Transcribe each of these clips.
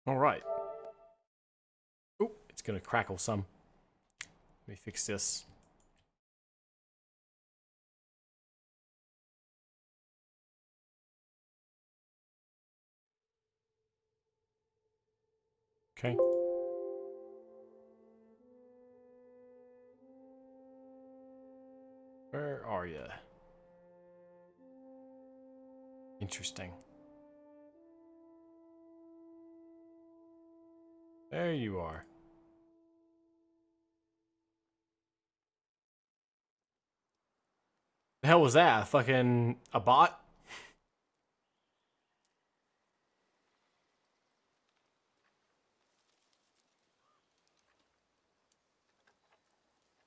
Alright. Oh, it's gonna crackle some. Let me fix this. Okay. Where are you? Interesting. There you are. The hell was that? A bot?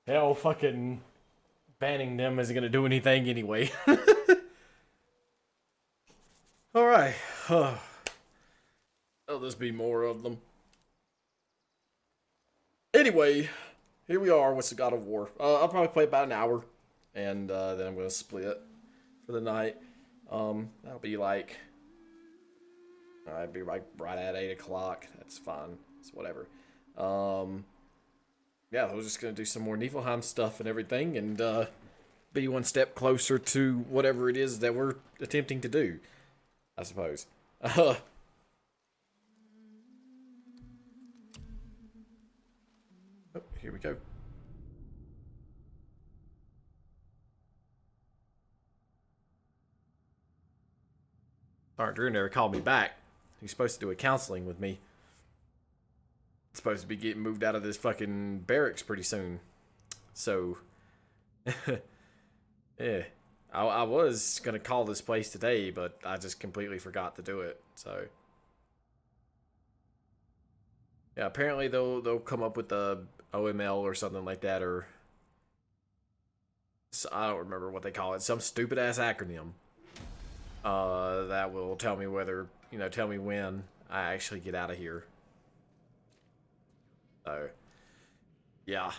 Hell, fucking banning them isn't gonna do anything anyway. Alright. Oh, there's be more of them. Anyway, here we are with the God of War. I'll probably play about an hour, and then I'm gonna split for the night. That'll be like, I'd be right at 8 o'clock. That's fine. It's whatever. Yeah, we're just gonna do some more Niflheim stuff and everything, and be one step closer to whatever it is that we're attempting to do, I suppose. Oh, here we go. Sergeant Drew never called me back. He's supposed to do a counseling with me. Supposed to be getting moved out of this fucking barracks pretty soon. So, yeah. I was going to call this place today, but I just completely forgot to do it. So, yeah, apparently they'll come up with the OML or something like that, or I don't remember what they call it. Some stupid ass acronym. That will tell me whether, tell me when I actually get out of here. So, yeah.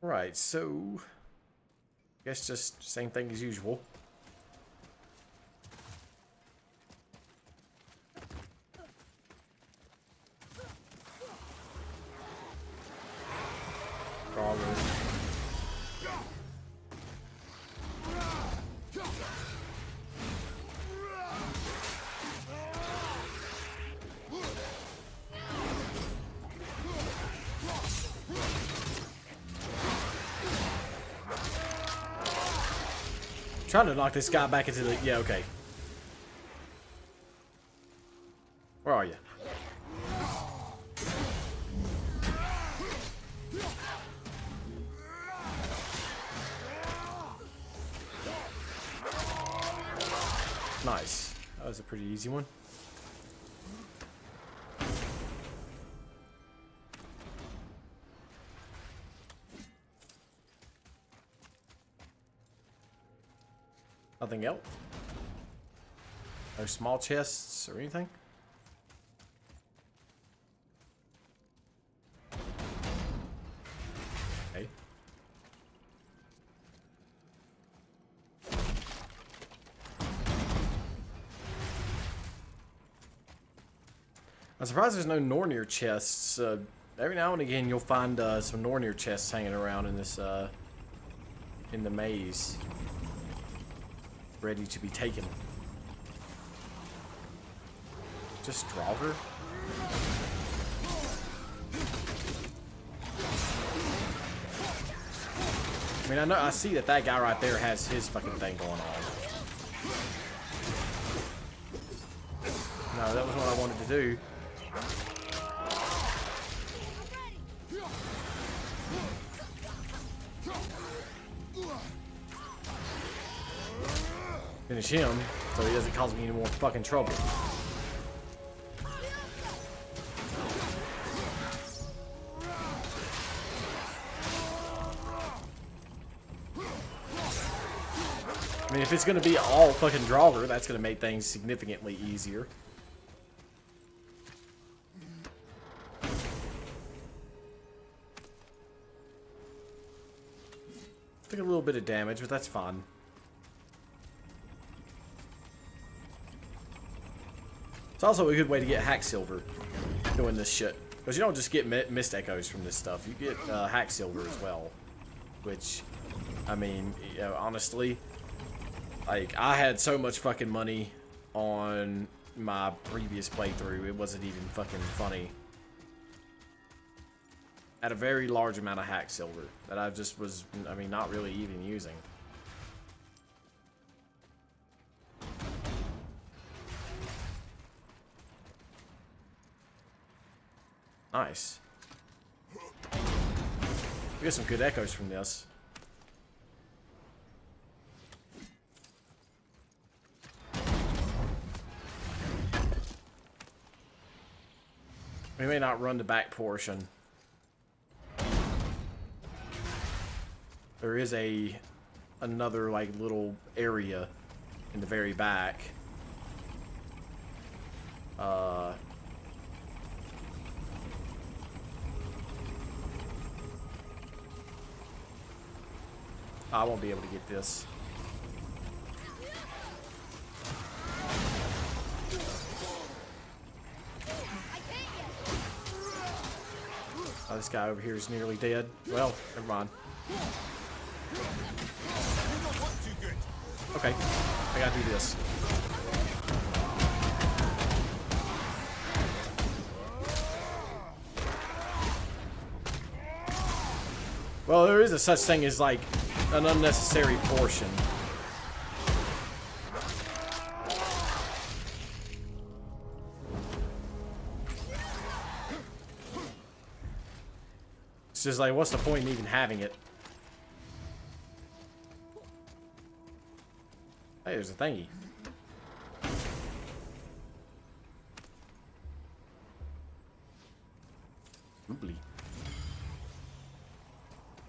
Right, so I guess just same thing as usual. Probably. Trying to knock this guy back into the... Yeah, okay. Where are you? Nice. That was a pretty easy one. Nothing else? No small chests or anything? Okay. I'm surprised there's no Nornir chests. Every now and again you'll find some Nornir chests hanging around in this in the maze, ready to be taken. Just Draugr? I mean, I see that guy right there has his fucking thing going on. No, that was what I wanted to do. Finish him so he doesn't cause me any more fucking trouble. I mean, if it's gonna be all fucking Draugr, that's gonna make things significantly easier. Took a little bit of damage, but that's fine. It's also a good way to get hack silver doing this shit. Because you don't just get mist echoes from this stuff. You get hack silver as well. Which, I mean, you know, honestly, like, I had so much fucking money on my previous playthrough, it wasn't even fucking funny. At a very large amount of hack silver that I just was, I mean, not really even using. Nice. We get some good echoes from this. We may not run the back portion. There is another like little area in the very back. I won't be able to get this. Oh, this guy over here is nearly dead. Well, never mind. Okay, I gotta do this. Well, there is a such thing as like an unnecessary portion. It's just like, what's the point in even having it? Hey, there's a thingy. Oobly.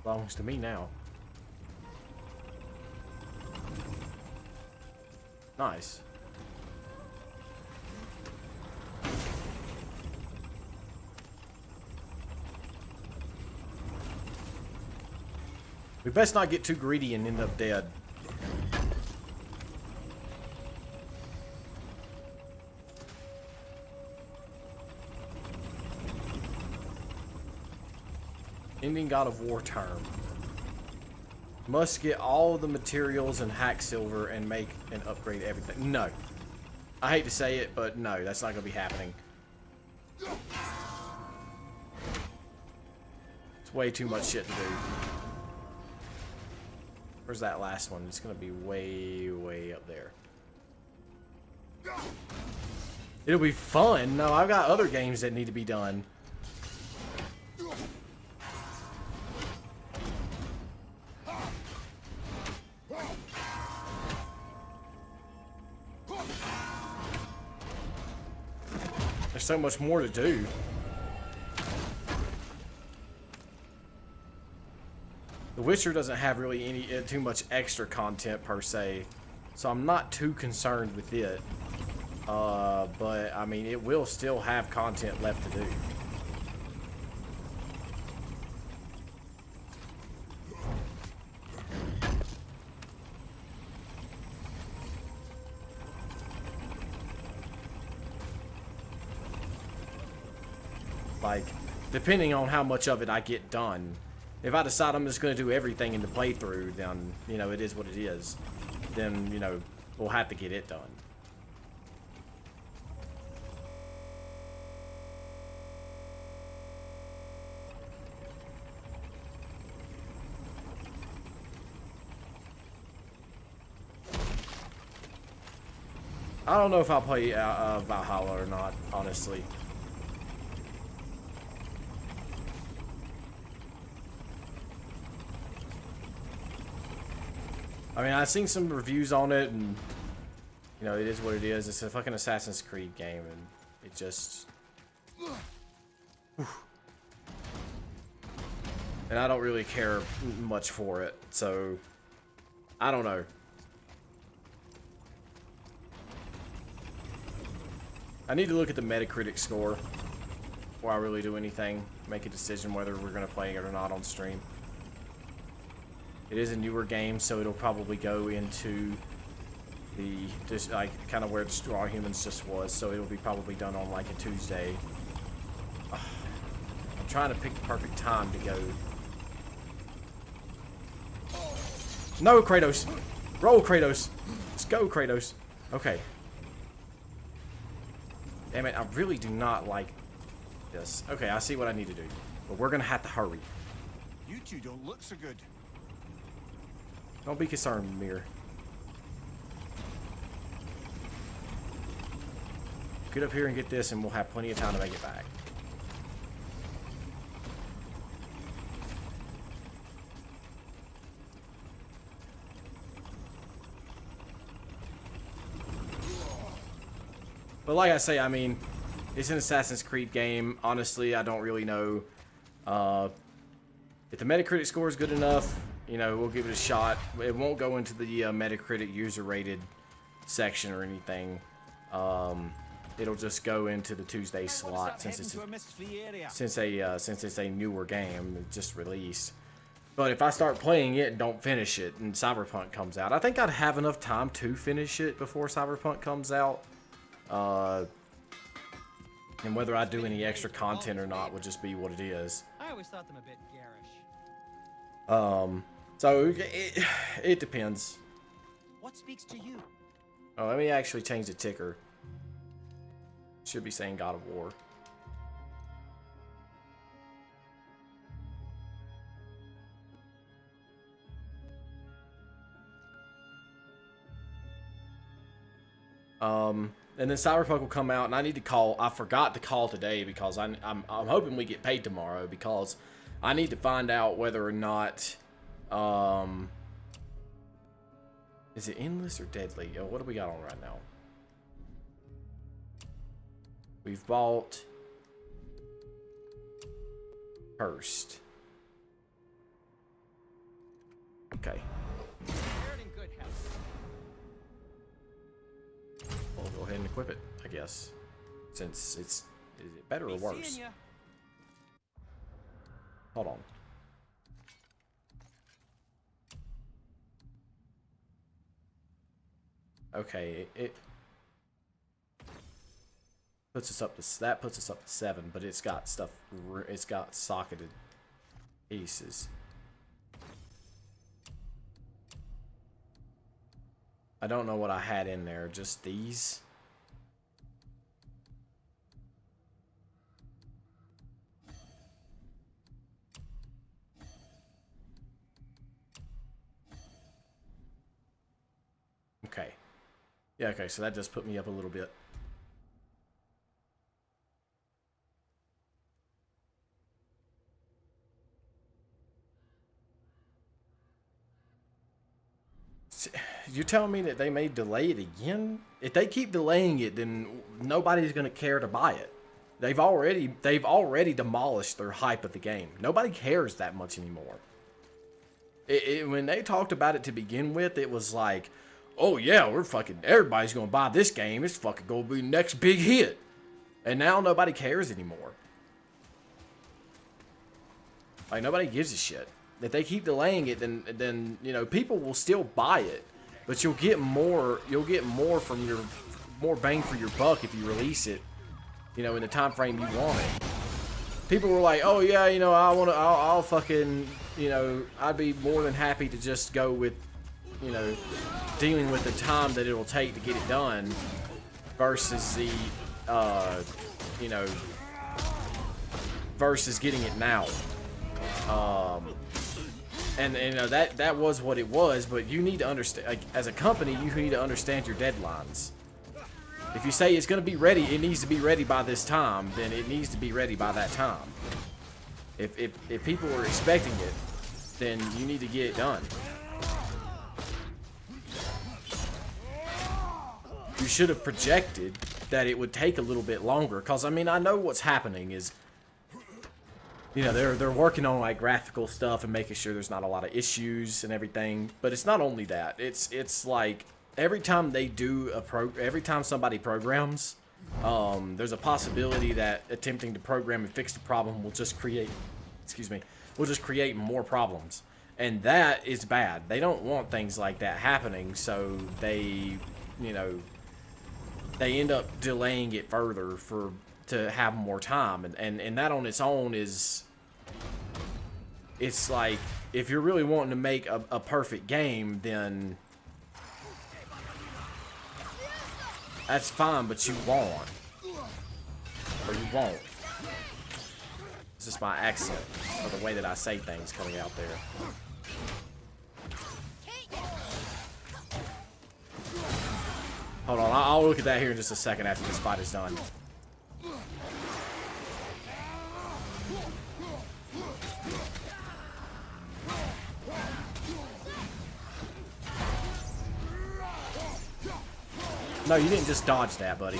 Belongs to me now. Nice. We best not get too greedy and end up dead. Ending God of War term. Must get all the materials and hack silver and make and upgrade everything. No. I hate to say it, but no, that's not going to be happening. It's way too much shit to do. Where's that last one? It's going to be way, way up there. It'll be fun. No, I've got other games that need to be done. There's so much more to do. The Witcher doesn't have really any too much extra content per se, so I'm not too concerned with it. But I mean, it will still have content left to do. Like, depending on how much of it I get done. If I decide I'm just going to do everything in the playthrough, then, you know, it is what it is. Then, you know, we'll have to get it done. I don't know if I'll play Valhalla or not, honestly. I mean, I've seen some reviews on it, and, you know, it is what it is. It's a fucking Assassin's Creed game, and it just... Whew. And I don't really care much for it, so... I don't know. I need to look at the Metacritic score before I really do anything. Make a decision whether we're going to play it or not on stream. It is a newer game, so it'll probably go into just like kind of where the Straw Humans just was, so it'll be probably done on like a Tuesday. I'm trying to pick the perfect time to go. No, Kratos! Roll, Kratos! Let's go, Kratos! Okay. Damn it, I really do not like this. Okay, I see what I need to do. But we're gonna have to hurry. You two don't look so good. Don't be concerned, Mir. Get up here and get this, and we'll have plenty of time to make it back. But like I say, I mean, it's an Assassin's Creed game. Honestly, I don't really know. If the Metacritic score is good enough, you know, we'll give it a shot. It won't go into the Metacritic user-rated section or anything. It'll just go into the Tuesday slot since it's a newer game just released. But if I start playing it and don't finish it, and Cyberpunk comes out, I think I'd have enough time to finish it before Cyberpunk comes out. And whether I do any extra content or not would just be what it is. I always thought them a bit garish. So it depends. What speaks to you? Oh, let me actually change the ticker. Should be saying God of War. And then Cyberpunk will come out, and I need to call. I forgot to call today because I'm hoping we get paid tomorrow because I need to find out whether or not is it endless or deadly? Oh, what do we got on right now? We've bought first. Okay. We'll go ahead and equip it, I guess. Since is it better or worse? Hold on. Okay, it puts us up to that puts us up to 7, but it's got stuff. It's got socketed pieces. I don't know what I had in there. Just these. Okay. Yeah, okay, so that just put me up a little bit. You're telling me that they may delay it again? If they keep delaying it, then nobody's going to care to buy it. They've already demolished their hype of the game. Nobody cares that much anymore. When they talked about it to begin with, it was like, oh yeah, everybody's going to buy this game. It's fucking going to be the next big hit. And now nobody cares anymore. Like, nobody gives a shit. If they keep delaying it, then you know, people will still buy it. But you'll get more from your more bang for your buck if you release it, you know, in the time frame you want it. People were like, "Oh yeah, you know, I'll fucking, you know, I'd be more than happy to just go with, you know, dealing with the time that it'll take to get it done versus the, you know, versus getting it now." And you know, that was what it was, but you need to understand, like, as a company, you need to understand your deadlines. If you say it's going to be ready, it needs to be ready by this time, then it needs to be ready by that time. If people are expecting it, then you need to get it done. You should have projected that it would take a little bit longer, because I mean, I know what's happening is, you know, they're working on like graphical stuff and making sure there's not a lot of issues and everything. But it's not only that. It's like every time they do every time somebody programs, there's a possibility that attempting to program and fix the problem will just create, will just create more problems, and that is bad. They don't want things like that happening, so they you know, they end up delaying it further to have more time, and that on its own is, it's like, if you're really wanting to make a perfect game, then that's fine, but you won't. Or you won't. It's just my accent, or the way that I say things coming out there. Hold on, I'll look at that here in just a second after this fight is done. No, you didn't just dodge that, buddy.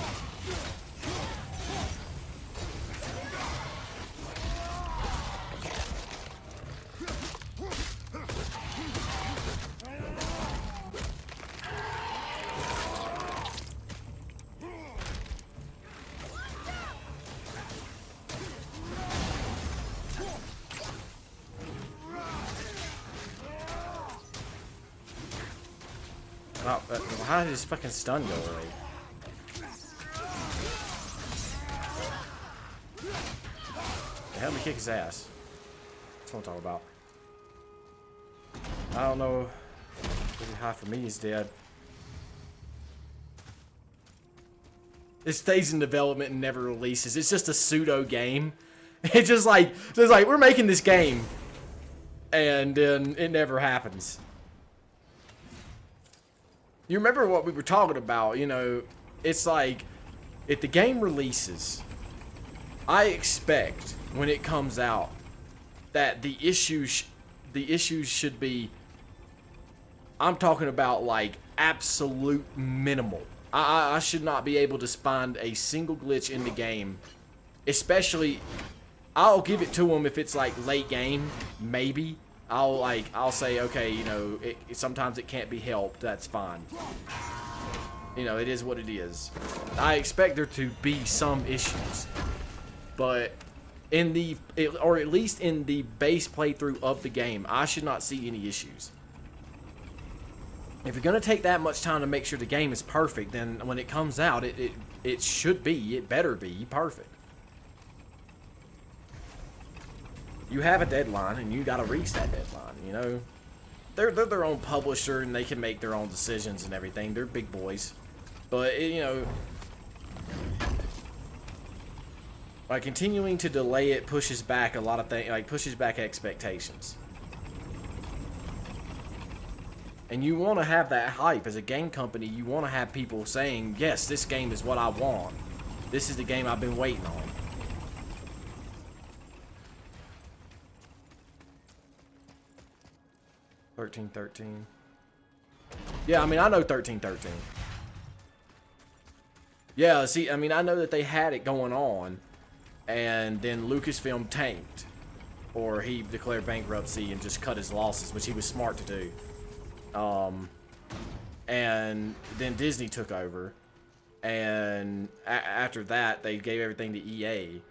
Oh, how did his fucking stun go already? Help me kick his ass. That's what I'm talking about. I don't know. Pretty high for me, he's dead. It stays in development and never releases. It's just a pseudo game. It's just like we're making this game, and then it never happens. You remember what we were talking about, you know, it's like, if the game releases, I expect, when it comes out, that the issues should be, I'm talking about, like, absolute minimal. I should not be able to find a single glitch in the game, especially, I'll give it to them if it's, like, late game, maybe. I'll say, okay, you know, sometimes it can't be helped, that's fine. You know, it is what it is. I expect there to be some issues. But or at least in the base playthrough of the game, I should not see any issues. If you're going to take that much time to make sure the game is perfect, then when it comes out, it should be, it better be perfect. You have a deadline, and you gotta reach that deadline, you know? They're their own publisher, and they can make their own decisions and everything. They're big boys. But, you know, by continuing to delay it pushes back a lot of things, like, pushes back expectations. And you want to have that hype. As a game company, you want to have people saying, yes, this game is what I want. This is the game I've been waiting on. "1313. Yeah, I mean, I know 1313. Yeah, see, I mean, I know that they had it going on, and then Lucasfilm tanked. Or he declared bankruptcy and just cut his losses, which he was smart to do. And then Disney took over, and after that, they gave everything to EA.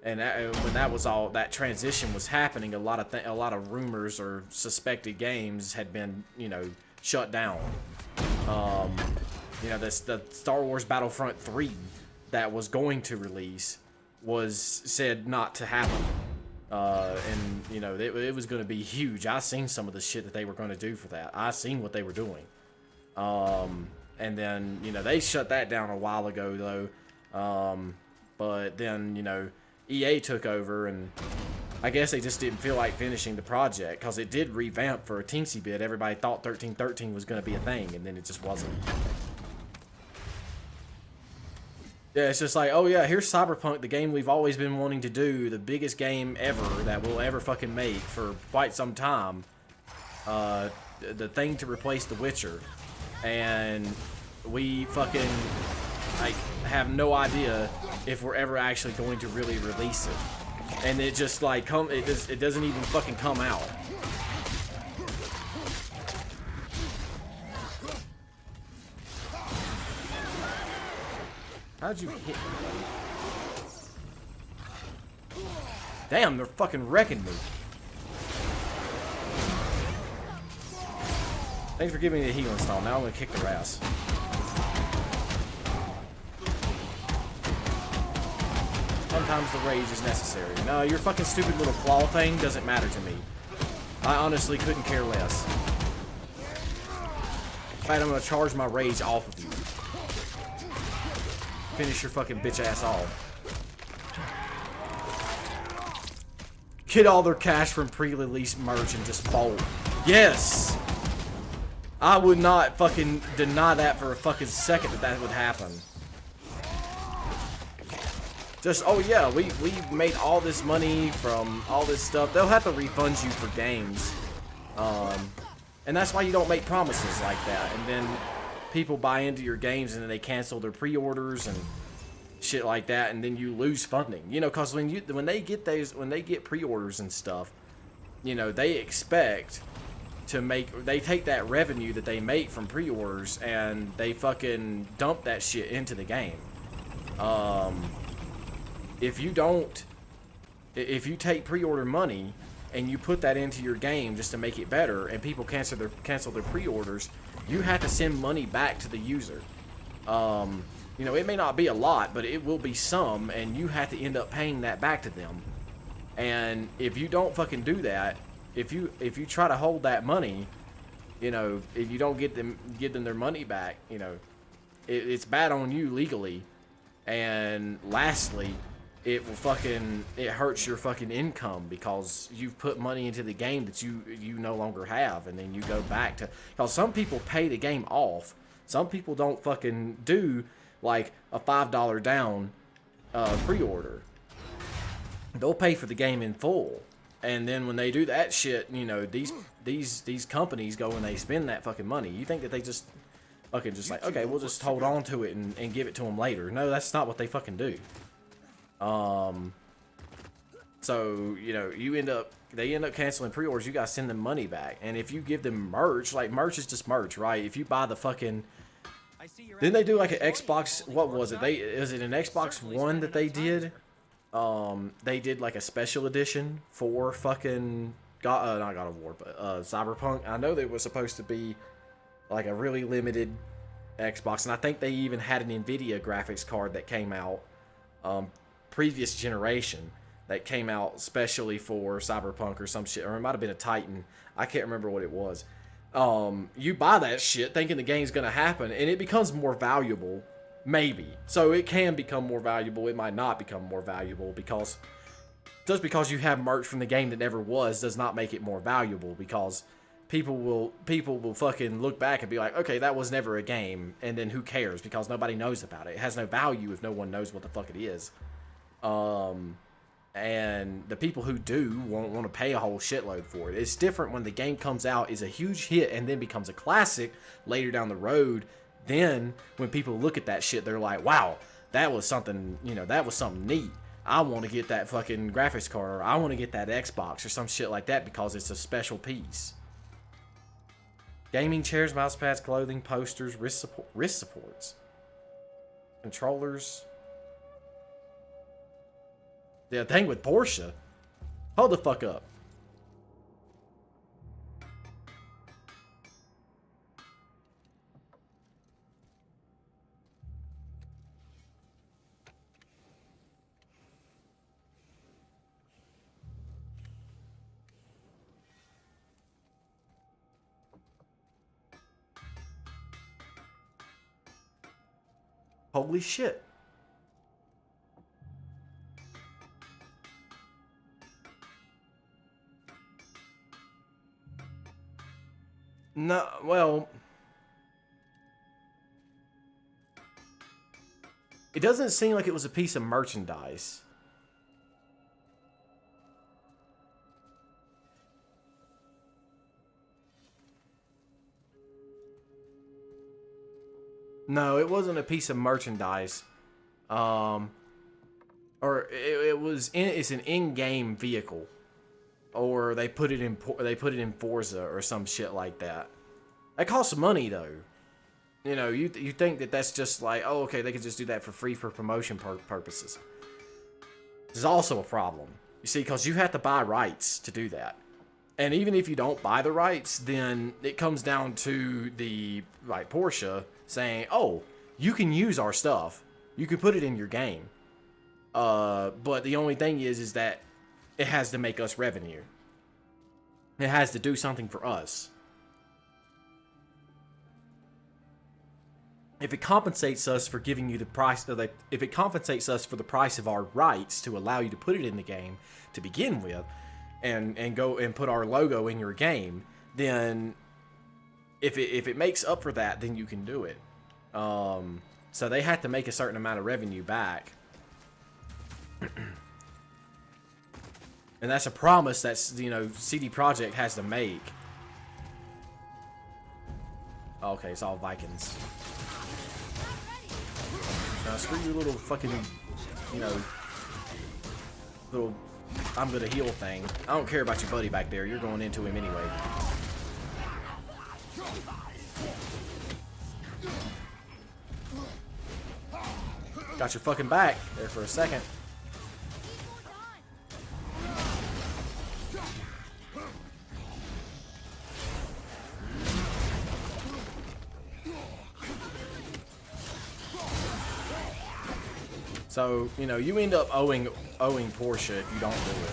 And when that was all, that transition was happening, a lot of rumors or suspected games had been, you know, shut down. You know, the Star Wars Battlefront 3 that was going to release was said not to happen. And, you know, it was going to be huge. I seen some of the shit that they were going to do for that. I seen what they were doing. And then, you know, they shut that down a while ago, though. But then, you know, EA took over, and I guess they just didn't feel like finishing the project, because it did revamp for a teensy bit. Everybody thought 1313 was going to be a thing, and then it just wasn't. Yeah, it's just like, oh yeah, here's Cyberpunk, the game we've always been wanting to do, the biggest game ever that we'll ever fucking make for quite some time. The thing to replace The Witcher. And we fucking, like, have no idea if we're ever actually going to really release it. And it just, like, it doesn't even fucking come out. How'd you hit me, buddy? Damn, they're fucking wrecking me. Thanks for giving me the healing stall. Now I'm gonna kick their ass. Sometimes the rage is necessary. No, your fucking stupid little claw thing doesn't matter to me. I honestly couldn't care less. In fact, I'm gonna charge my rage off of you. Finish your fucking bitch ass off. Get all their cash from pre-release merch and just bolt. Yes! I would not fucking deny that for a fucking second that would happen. Just, oh yeah, we made all this money from all this stuff. They'll have to refund you for games. And that's why you don't make promises like that. And then people buy into your games and then they cancel their pre-orders and shit like that, and then you lose funding. You know, cause when they get pre-orders and stuff, you know, they expect to they take that revenue that they make from pre-orders and they fucking dump that shit into the game. If you take pre-order money and you put that into your game just to make it better, and people cancel their pre-orders, you have to send money back to the user. You know, it may not be a lot, but it will be some, and you have to end up paying that back to them. And if you don't fucking do that, if you try to hold that money, you know, if you don't give them their money back, you know, it's bad on you legally. And lastly, it hurts your fucking income because you've put money into the game that you no longer have, and then you go back to, because some people pay the game off. Some people don't fucking do like a $5 down pre-order. They'll pay for the game in full, and then when they do that shit, you know, these companies go and they spend that fucking money. You think that they just fucking just like, okay, we'll just hold on to it and give it to them later? No, that's not what they fucking do. So, you know, they end up canceling pre-orders. You gotta send them money back. And if you give them merch, like, merch is just merch, right? If you buy the fucking, didn't they do like an Xbox, what was it? Is it an Xbox One that they did? They did like a special edition for fucking not God of War, but Cyberpunk. I know there was supposed to be like a really limited Xbox, and I think they even had an Nvidia graphics card that came out previous generation that came out specially for Cyberpunk or some shit, or it might have been a Titan. I can't remember what it was. You buy that shit thinking the game's gonna happen, and it becomes more valuable, maybe. So it can become more valuable. It might not become more valuable, because just because you have merch from the game that never was does not make it more valuable, because people will fucking look back and be like, okay, that was never a game, and then who cares, because nobody knows about it. It has no value if no one knows what the fuck it is. And the people who do won't want to pay a whole shitload for it. It's different when the game comes out, is a huge hit, and then becomes a classic later down the road. Then when people look at that shit, they're like, wow, that was something, you know, that was something neat. I want to get that fucking graphics card, or I want to get that Xbox or some shit like that, because it's a special piece. Gaming chairs, mouse pads, clothing, posters, wrist supports, controllers. The thing with Porsche. Hold the fuck up. Holy shit. No, well, it doesn't seem like it was a piece of merchandise. No, it wasn't a piece of merchandise. Or it's an in-game vehicle. Or they put it in Forza or some shit like that. That costs money though. You know, you think that that's just like, oh, okay, they could just do that for free for promotion purposes. This is also a problem. You see, because you have to buy rights to do that. And even if you don't buy the rights, then it comes down to the, like, Porsche saying, oh, you can use our stuff. You can put it in your game. But the only thing is that it has to make us revenue. It has to do something for us. If it compensates us for giving you the price, if it compensates us for the price of our rights to allow you to put it in the game to begin with, and go and put our logo in your game, then if it makes up for that, then you can do it. So they have to make a certain amount of revenue back. And that's a promise that's, you know, CD Projekt has to make. Okay, it's all Vikings. Now screw your little fucking, you know, little I'm gonna heal thing. I don't care about your buddy back there. You're going into him anyway. Got your fucking back there for a second. So, you know, you end up owing Portia if you don't do it.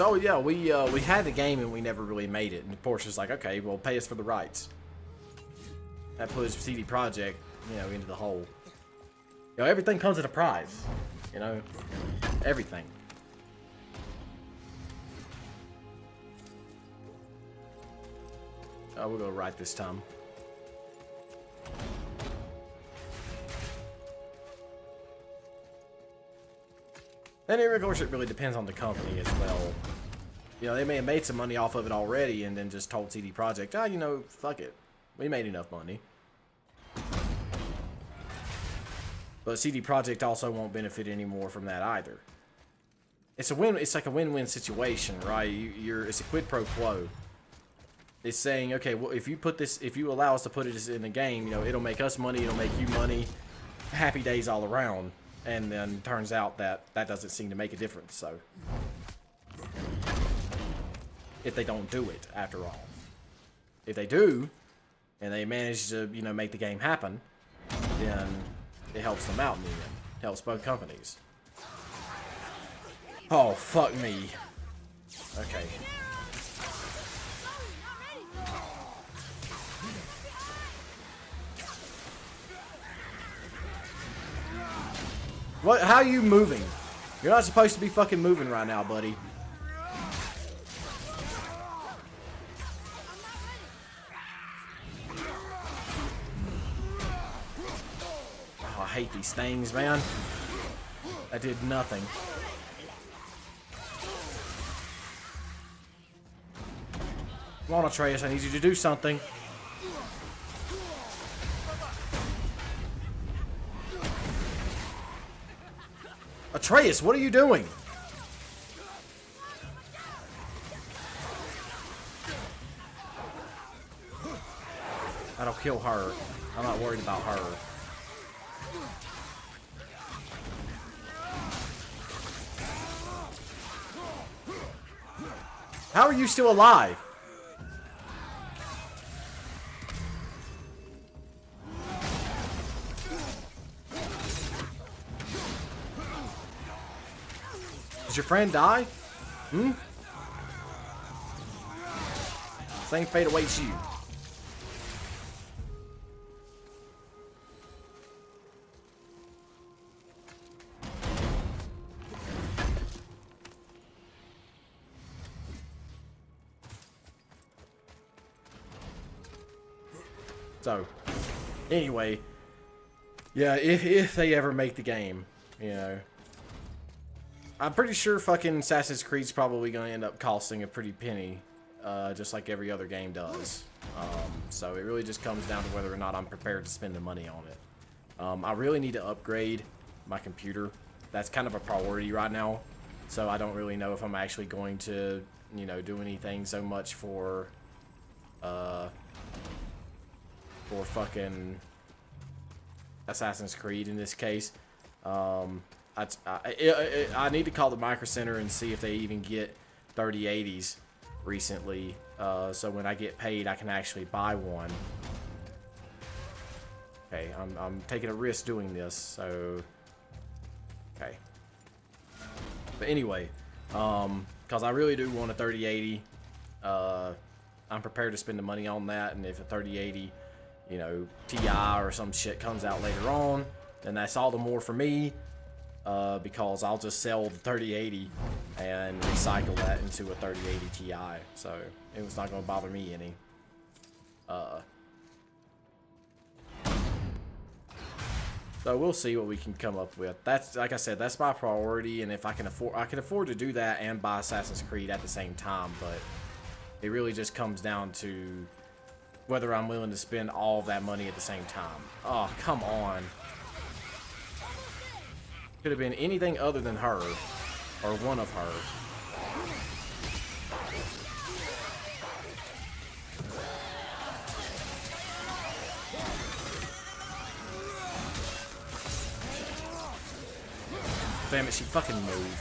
Oh yeah, we had the game and we never really made it. And Portia's like, okay, well, pay us for the rights. That puts CD Projekt, you know, into the hole. You know, everything comes at a price. You know, everything. Oh, we'll go right this time. And of course, it really depends on the company as well. You know, they may have made some money off of it already and then just told CD Projekt, oh, you know, fuck it. We made enough money. But CD Projekt also won't benefit anymore from that either. It's a win. It's like a win-win situation, right? It's a quid pro quo. It's saying, okay, well, if you allow us to put it in the game, you know, it'll make us money, it'll make you money, happy days all around. And then turns out that doesn't seem to make a difference. So, if they don't do it, after all, if they do, and they manage to, you know, make the game happen, then it helps them out in the end. Helps both companies. Oh, fuck me. Okay. What? How are you moving? You're not supposed to be fucking moving right now, buddy. Oh, I hate these things, man. I did nothing. Come on, Atreus, I need you to do something. Atreus, what are you doing? That'll kill her. I'm not worried about her. How are you still alive? Did your friend die? Hmm? Same fate awaits you. So, anyway, yeah, if they ever make the game, you know, I'm pretty sure fucking Assassin's Creed's probably going to end up costing a pretty penny, just like every other game does. So it really just comes down to whether or not I'm prepared to spend the money on it. I really need to upgrade my computer. That's kind of a priority right now. So I don't really know if I'm actually going to, you know, do anything so much for fucking Assassin's Creed in this case. I need to call the Micro Center and see if they even get 3080s recently. So when I get paid, I can actually buy one. Okay, I'm taking a risk doing this, so... Okay. But anyway, because I really do want a 3080. I'm prepared to spend the money on that, and if a 3080, you know, Ti or some shit comes out later on, then that's all the more for me, because I'll just sell the 3080 and recycle that into a 3080 Ti, so it was not going to bother me any. So we'll see what we can come up with. That's, like I said, that's my priority, and if I can afford to do that and buy Assassin's Creed at the same time, but it really just comes down to whether I'm willing to spend all of that money at the same time. Oh, come on. Could have been anything other than her, or one of her. Damn it, she fucking moved.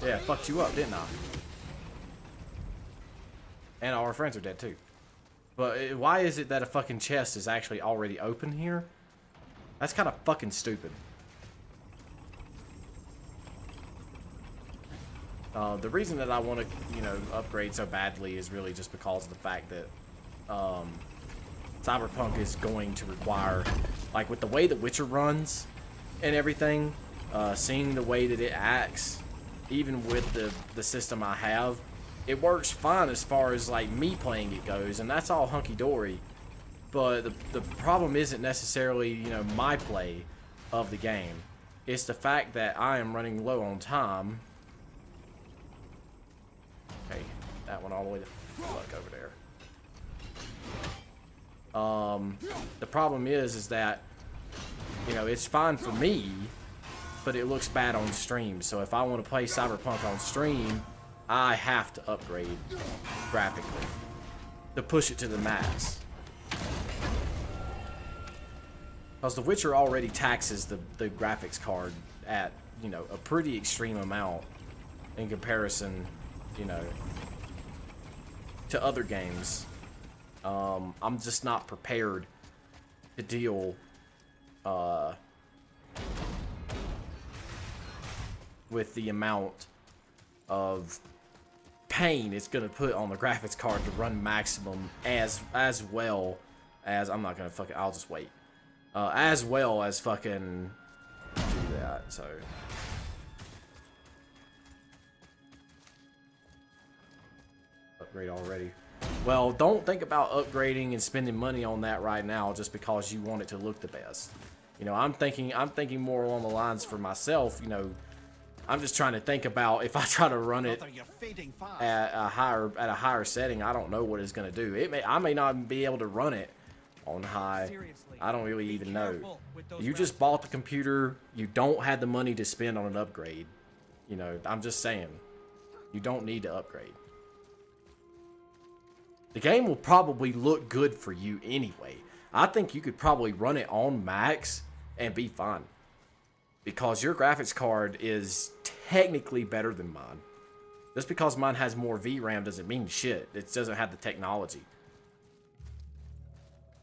Yeah, fucked you up, didn't I? And all our friends are dead too. But why is it that a fucking chest is actually already open here? That's kind of fucking stupid. The reason that I want to, you know, upgrade so badly is really just because of the fact that Cyberpunk is going to require, like with the way The Witcher runs and everything, seeing the way that it acts, even with the system I have, it works fine as far as like me playing it goes, and that's all hunky-dory. But the problem isn't necessarily, you know, my play of the game. It's the fact that I am running low on time. Okay, that one all the way to fuck over there. The problem is that, you know, it's fine for me, but it looks bad on stream. So if I want to play Cyberpunk on stream, I have to upgrade graphically to push it to the max. Because The Witcher already taxes the graphics card at, you know, a pretty extreme amount in comparison, you know, to other games. I'm just not prepared to deal with the amount of pain it's gonna put on the graphics card to run maximum as well as, I'm not gonna fucking, I'll just wait, as well as fucking do that. So upgrade already. Well, don't think about upgrading and spending money on that right now just because you want it to look the best. You know, I'm thinking more along the lines for myself. You know, I'm just trying to think about if I try to run it at a higher setting, I don't know what it's gonna do. I may not be able to run it on high. I don't really even know. You just bought the computer. You don't have the money to spend on an upgrade. You know, I'm just saying, you don't need to upgrade. The game will probably look good for you anyway. I think you could probably run it on max and be fine, because your graphics card is technically better than mine. Just because mine has more VRAM doesn't mean shit. It doesn't have the technology.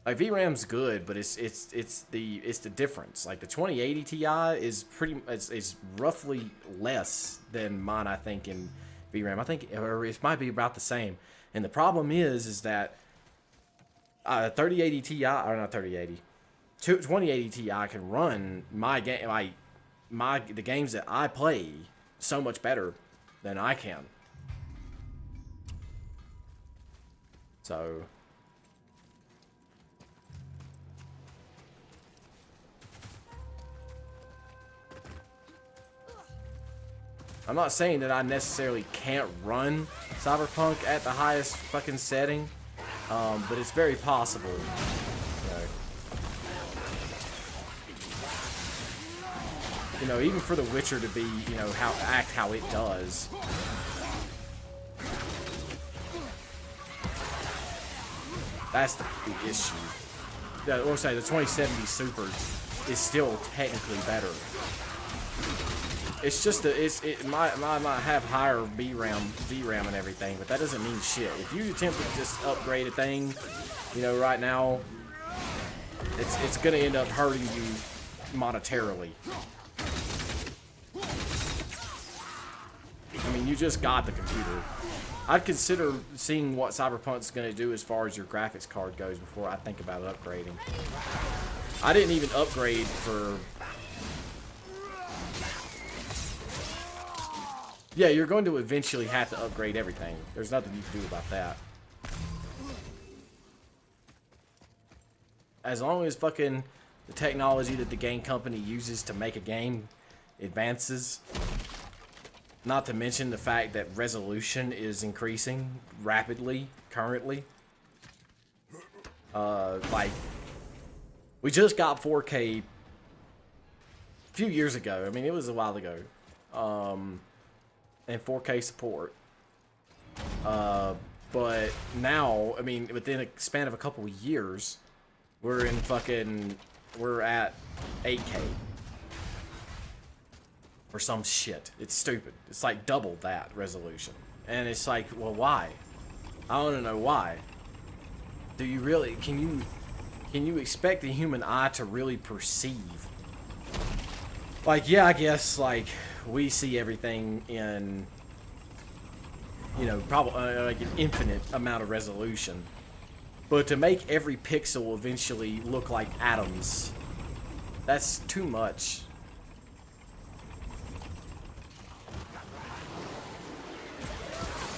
Like, VRAM's good, but it's the difference. Like the 2080 Ti is roughly less than mine, I think, in VRAM. I think, or it might be about the same. And the problem is that 3080 Ti, or not 3080, 2080 Ti can run my game, the games that I play so much better than I can. So I'm not saying that I necessarily can't run Cyberpunk at the highest fucking setting, but it's very possible. You know, even for The Witcher to be, you know, how it does. That's the issue. We'll say the 2070 Super is still technically better. It's just it might have higher VRAM and everything, but that doesn't mean shit. If you attempt to just upgrade a thing, you know, right now, it's gonna end up hurting you monetarily. I mean, you just got the computer. I'd consider seeing what Cyberpunk's gonna do as far as your graphics card goes before I think about upgrading. I didn't even upgrade for... Yeah, you're going to eventually have to upgrade everything. There's nothing you can do about that. As long as fucking the technology that the game company uses to make a game advances, not to mention the fact that resolution is increasing rapidly currently. Like, we just got 4K a few years ago. I mean, it was a while ago. And 4K support. But now, I mean, within a span of a couple of years, we're at 8K. Or some shit. It's stupid. It's like double that resolution. And it's like, well, why? I want to know why. Do you really, can you expect the human eye to really perceive? Like, yeah, I guess, like, we see everything in, you know, probably like an infinite amount of resolution. But to make every pixel eventually look like atoms, that's too much.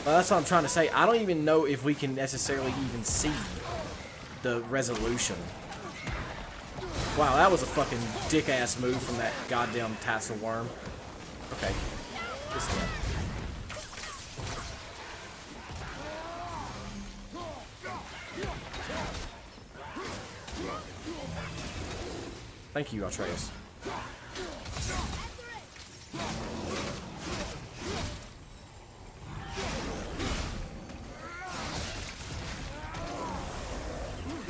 Well, that's what I'm trying to say. I don't even know if we can necessarily even see the resolution. Wow, that was a fucking dick-ass move from that goddamn tassel worm. Okay. This way. Thank you, Atreus.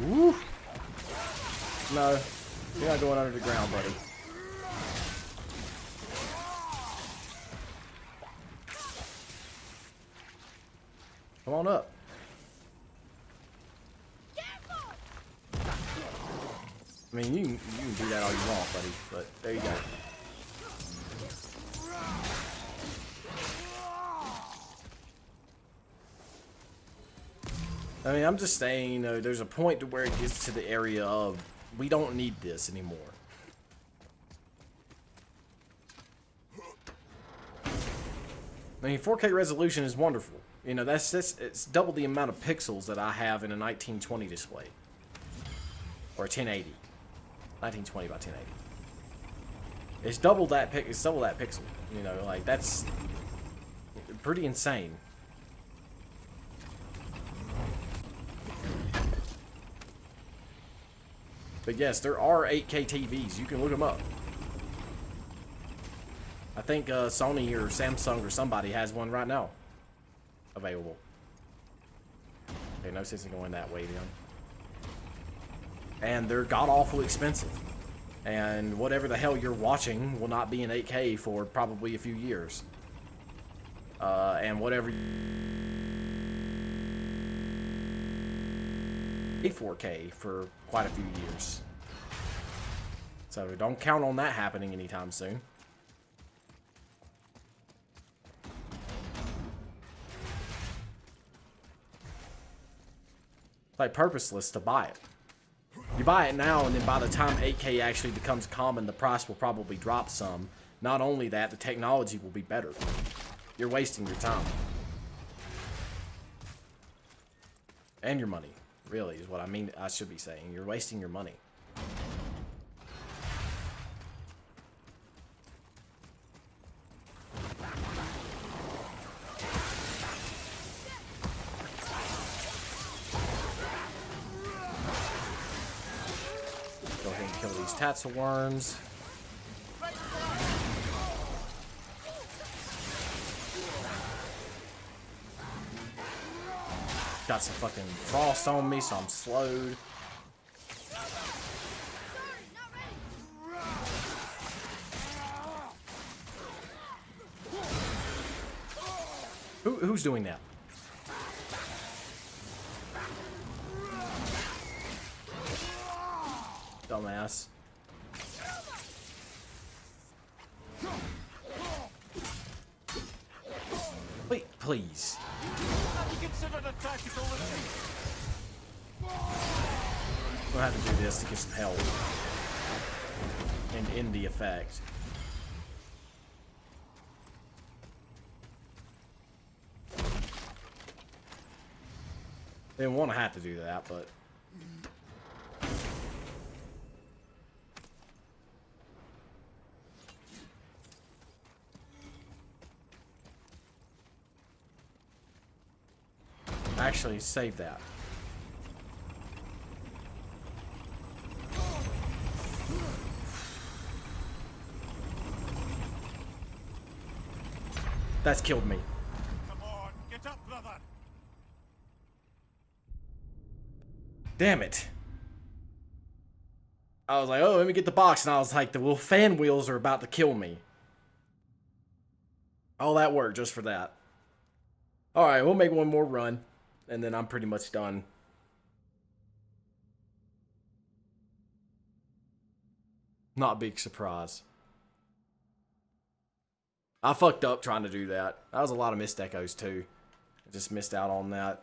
Woo! No, you're not going under the ground, buddy. Come on up. I mean, you can do that all you want, buddy, but there you go. I mean, I'm just saying, you know, there's a point to where it gets to the area of, we don't need this anymore. I mean, 4K resolution is wonderful. You know, it's double the amount of pixels that I have in a 1920 display. Or a 1080. 1920 by 1080. It's double that pixel. You know, like, that's pretty insane. But yes, there are 8K TVs. You can look them up. I think Sony or Samsung or somebody has one right now available. Okay, no sense in going that way then. And they're god-awful expensive. And whatever the hell you're watching will not be in 8K for probably a few years. And whatever you... 4K for quite a few years. So don't count on that happening anytime soon. Like, purposeless to buy it. You buy it now, and then by the time 8K actually becomes common, the price will probably drop some. Not only that, the technology will be better. You're wasting your time. And your money, really, is what I mean. I should be saying. You're wasting your money. Go ahead and kill these tassel worms. got some fucking frost on me, so I'm slowed. Who's doing that? Dumbass. Wait, please. Have you considered a tactical retreat? We'll have to do this to get some help and end the effect. Didn't want to have to do that, but actually save that. That's killed me. Come on, get up, brother. Damn it. I was like, oh, let me get the box, and I was like, the little fan wheels are about to kill me. All that work just for that. Alright, we'll make one more run, and then I'm pretty much done. Not a big surprise. I fucked up trying to do that. That was a lot of missed echoes, too. I just missed out on that.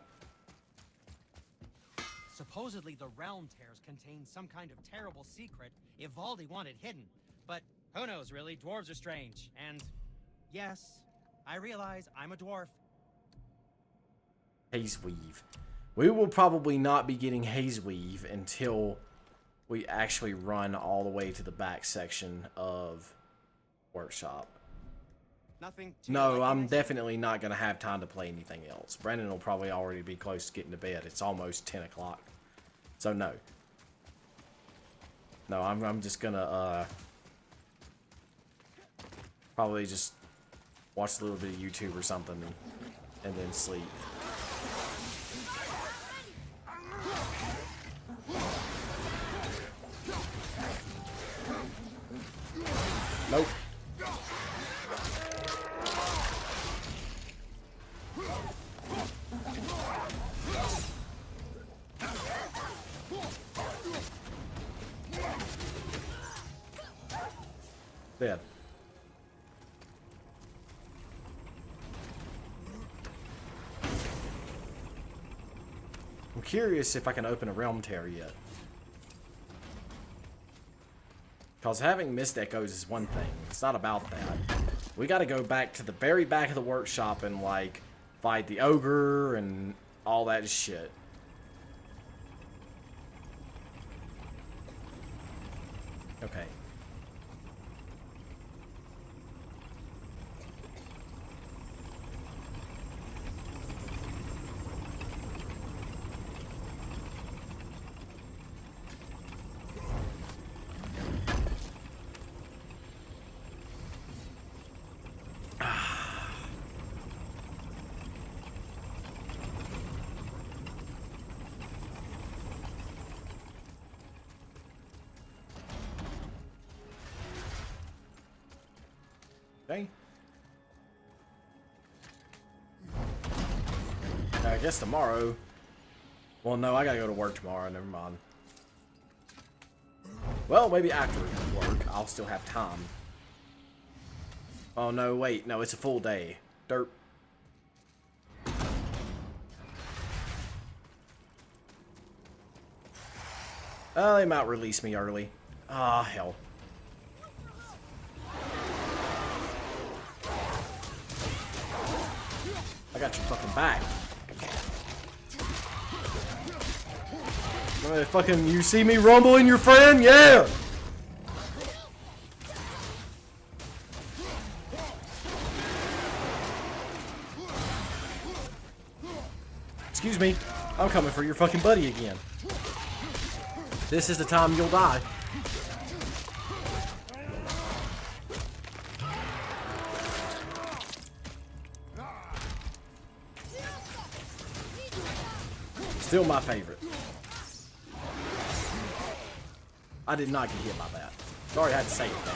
Supposedly the realm tears contain some kind of terrible secret Ivaldi wanted hidden. But who knows, really? Dwarves are strange. And yes, I realize I'm a dwarf. Haze Weave. We will probably not be getting Haze Weave until we actually run all the way to the back section of Workshop. Nothing too No, lucky, I'm I see. definitely not going to have time to play anything else. Brandon will probably already be close to getting to bed. It's almost 10 o'clock. So, no. No, I'm just going to, probably just watch a little bit of YouTube or something and then sleep. Nope. Dead. I'm curious if I can open a realm tear yet. Because having missed echoes is one thing. It's not about that. We gotta go back to the very back of the workshop and, like, fight the ogre and all that shit. Okay. Okay. I guess tomorrow. Well, no, I gotta go to work tomorrow. Never mind. Well, maybe after work, I'll still have time. Oh, no, wait. No, it's a full day. Dirt. They might release me early. Ah, hell. I got your fucking back. Fucking, you see me rumbling your friend? Yeah! Excuse me. I'm coming for your fucking buddy again. This is the time you'll die. Still my favorite. I did not get hit by that. Sorry, I had to say it though.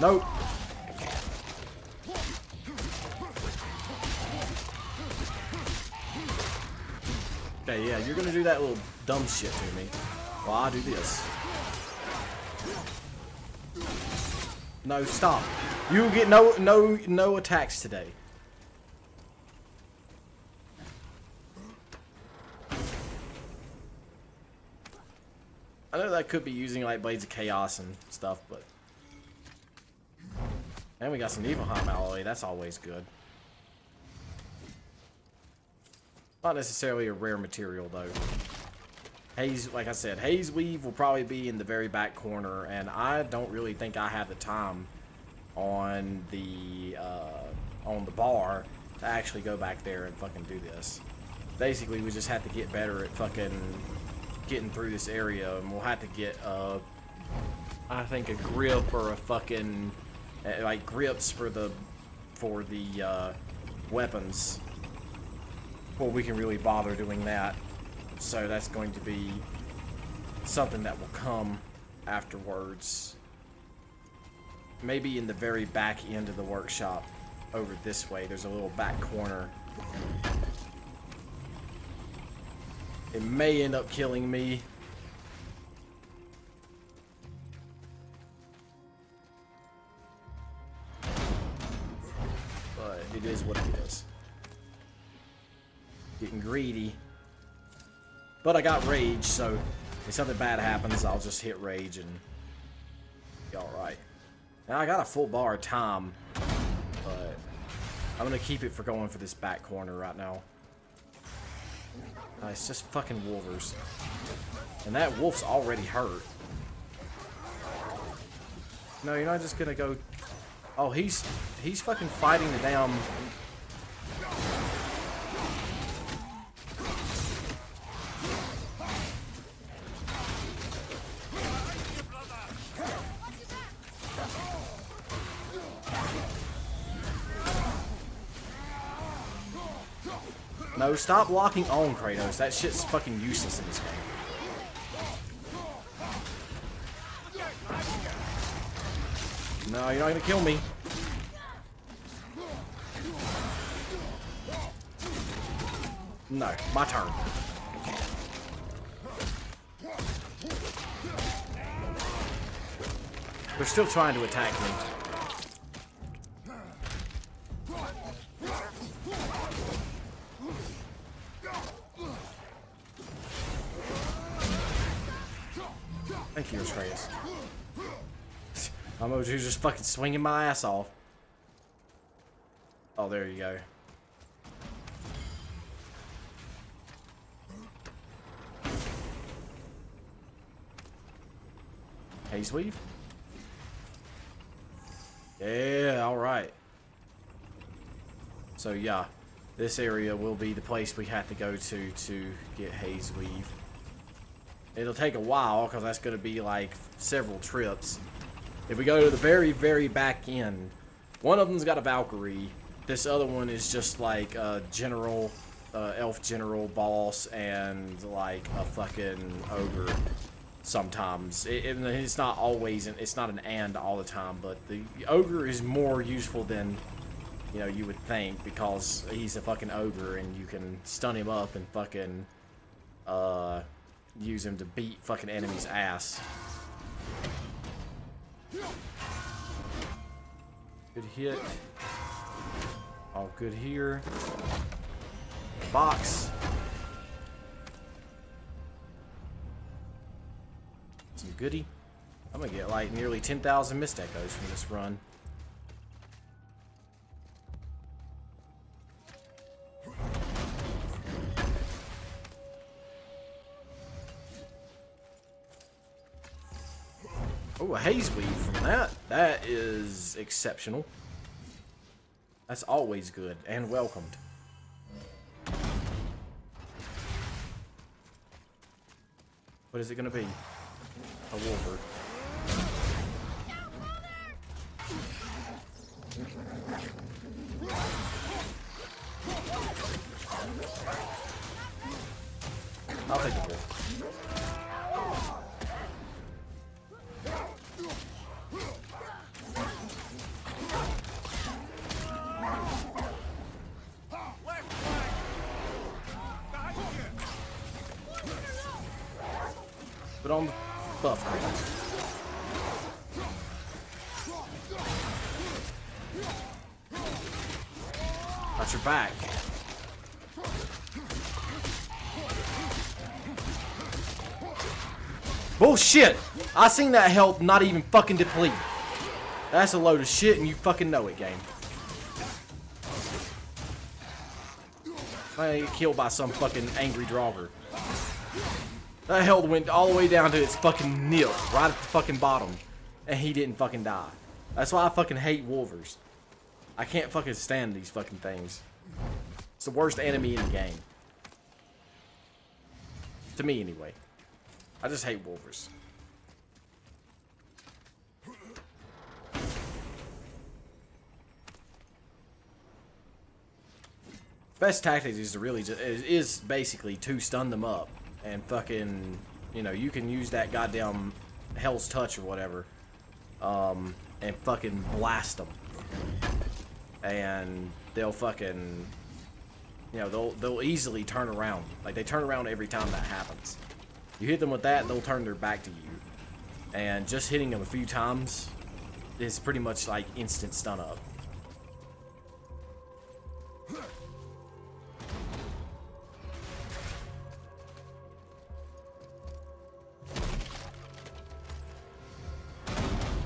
Nope. Okay, yeah, you're gonna do that little dumb shit to me. Well, I'll do this. No, stop. You get no attacks today. I know that could be using like Blades of Chaos and stuff, but... And we got some Niflheim alloy, that's always good. Not necessarily a rare material though. Haze, like I said, Haze Weave will probably be in the very back corner, and I don't really think I have the time on the bar to actually go back there and fucking do this. Basically, we just have to get better at fucking getting through this area, and we'll have to get I think a grip or a fucking like grips for the weapons before we can really bother doing that. So that's going to be something that will come afterwards. Maybe in the very back end of the workshop over this way. There's a little back corner. It may end up killing me. But it is what it is. Getting greedy. But I got rage, so if something bad happens, I'll just hit rage and be alright. Now I got a full bar of time, but I'm gonna keep it for going for this back corner right now. It's just fucking wolvers. And that wolf's already hurt. No, you're not just gonna go... Oh, he's fucking fighting the damn... No, stop locking on, Kratos. That shit's fucking useless in this game. No, you're not gonna kill me. No, my turn. They're still trying to attack me. Thank you, Atreus. I'm over here just fucking swinging my ass off. Oh, there you go. Haze Weave? Yeah, alright. So yeah, this area will be the place we have to go to get Haze Weave. It'll take a while, because that's going to be like several trips. If we go to the very, very back end, one of them's got a Valkyrie. This other one is just like a general, elf general boss and like a fucking ogre sometimes. It's not always, it's not an and all the time, but the ogre is more useful than, you know, you would think, because he's a fucking ogre and you can stun him up and fucking, use him to beat fucking enemies' ass. Good hit. All good here. Box. Some goodie. I'm gonna get like nearly 10,000 mist echoes from this run. Oh, a Haze Weave from that. That is exceptional. That's always good and welcomed. What is it going to be? A Wolver. I'll take the wolf. Left flank! Behind you! Put on the buff grenades. Got your back. Bullshit! I seen that health not even fucking deplete. That's a load of shit and you fucking know it, game. I get killed by some fucking angry draugr. That health went all the way down to its fucking nip, right at the fucking bottom. And he didn't fucking die. That's why I fucking hate wolvers. I can't fucking stand these fucking things. It's the worst enemy in the game. To me, anyway. I just hate wolvers. Best tactic is to really just, is basically to stun them up and fucking, you know, you can use that goddamn Hell's Touch or whatever, and fucking blast them, and they'll fucking, you know, they'll easily turn around. Like they turn around every time that happens. You hit them with that, they'll turn their back to you, and just hitting them a few times is pretty much like instant stun up.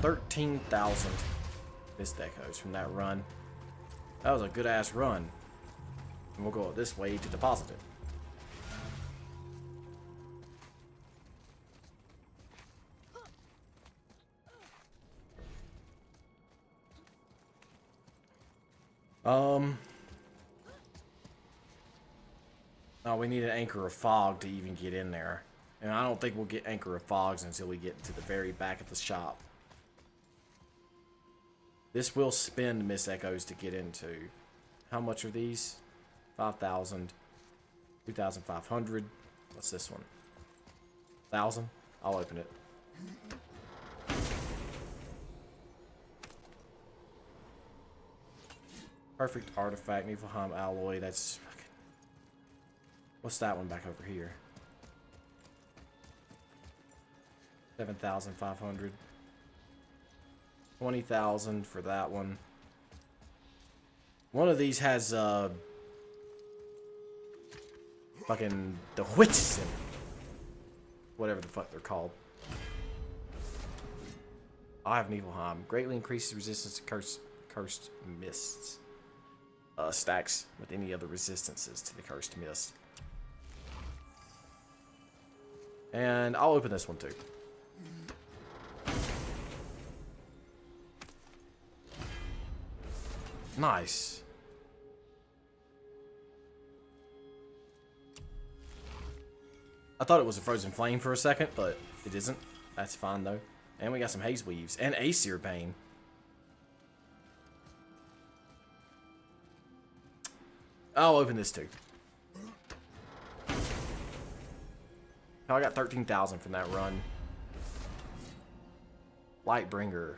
$13,000 missed echoes from that run. That was a good ass run. And we'll go this way to deposit it. Oh, we need an Anchor of Fog to even get in there. And I don't think we'll get Anchor of Fogs until we get to the very back of the shop. This will spend Miss Echoes to get into. How much are these? 5,000. 2,500. What's this one? 1,000? I'll open it. Perfect Artifact, Niflheim Alloy. That's fucking... What's that one back over here? 7,500. 20,000 for that one. One of these has fucking the witches in it. Whatever the fuck they're called. I have Niflheim. Greatly increases resistance to cursed mists. Stacks with any other resistances to the cursed mist. And I'll open this one too. Nice. I thought it was a frozen flame for a second, but it isn't. That's fine though. And we got some haze weaves and Aesir Bane. I'll open this too. Oh, I got 13,000 from that run. Lightbringer.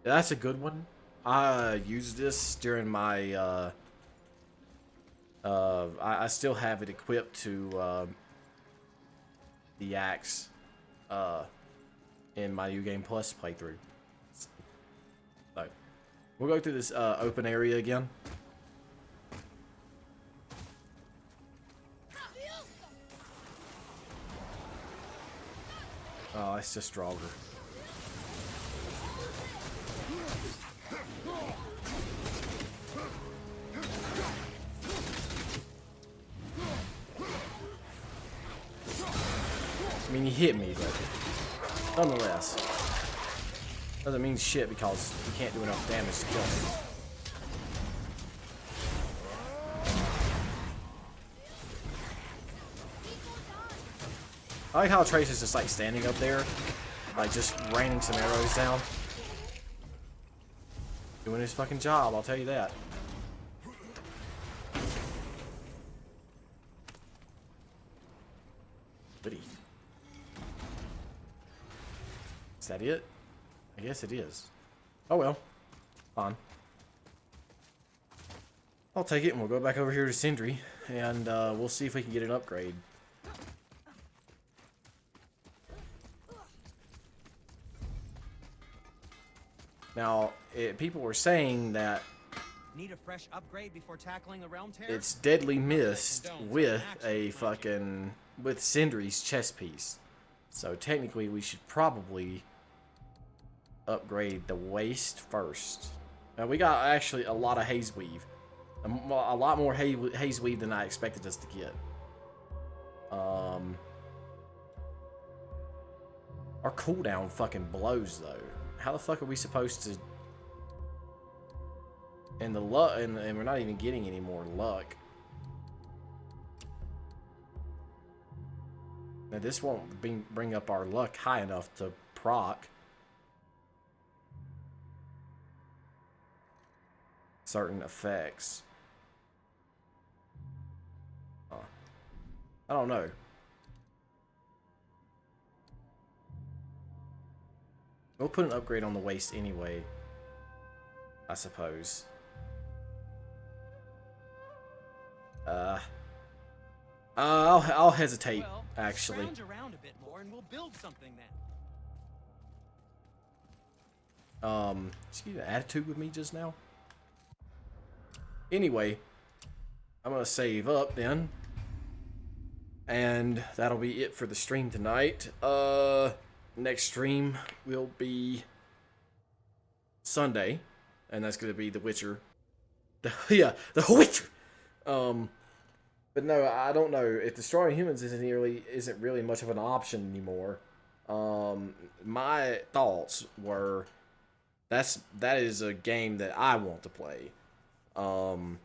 That's a good one. I used this during my I still have it equipped to the axe in my New Game Plus playthrough. So we'll go through this open area again. Oh, it's just stronger. I mean, he hit me, but nonetheless, doesn't mean shit because he can't do enough damage to kill me. I like how Trace is just like standing up there Like, just raining some arrows down. Doing his fucking job, I'll tell you that. Goody. Is that it? I guess it is. Oh well. Fine. I'll take it and we'll go back over here to Sindri and we'll see if we can get an upgrade. Now, people were saying that Need a fresh upgrade before tackling the realm tear? it's deadly missed with a fucking with Sindri's chest piece. So technically we should probably upgrade the waist first. Now we got actually a lot of haze weave. A lot more haze weave than I expected us to get. Our cooldown fucking blows though. How the fuck are we supposed to? And the luck, and we're not even getting any more luck. Now this won't bring up our luck high enough to proc certain effects. I don't know. We'll put an upgrade on the waist anyway, I suppose. I'll hesitate, Well, actually. scrounge around a bit more and we'll build something then. Did you get an attitude with me just now? Anyway, I'm gonna save up then. And that'll be it for the stream tonight. Next stream will be Sunday, and that's gonna be The Witcher. The Witcher. But no, I don't know if destroying humans isn't really much of an option anymore. My thoughts were that is a game that I want to play. And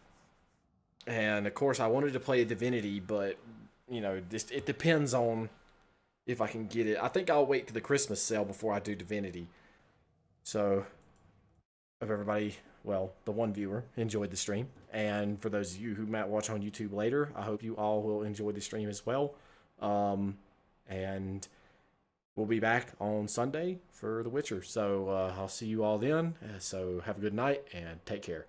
of course I wanted to play a Divinity, but you know, it depends on if I can get it. I think I'll wait to the Christmas sale before I do Divinity. So, if everybody, well, the one viewer, enjoyed the stream. And for those of you who might watch on YouTube later, I hope you all will enjoy the stream as well. And we'll be back on Sunday for The Witcher. So, I'll see you all then. So, have a good night and take care.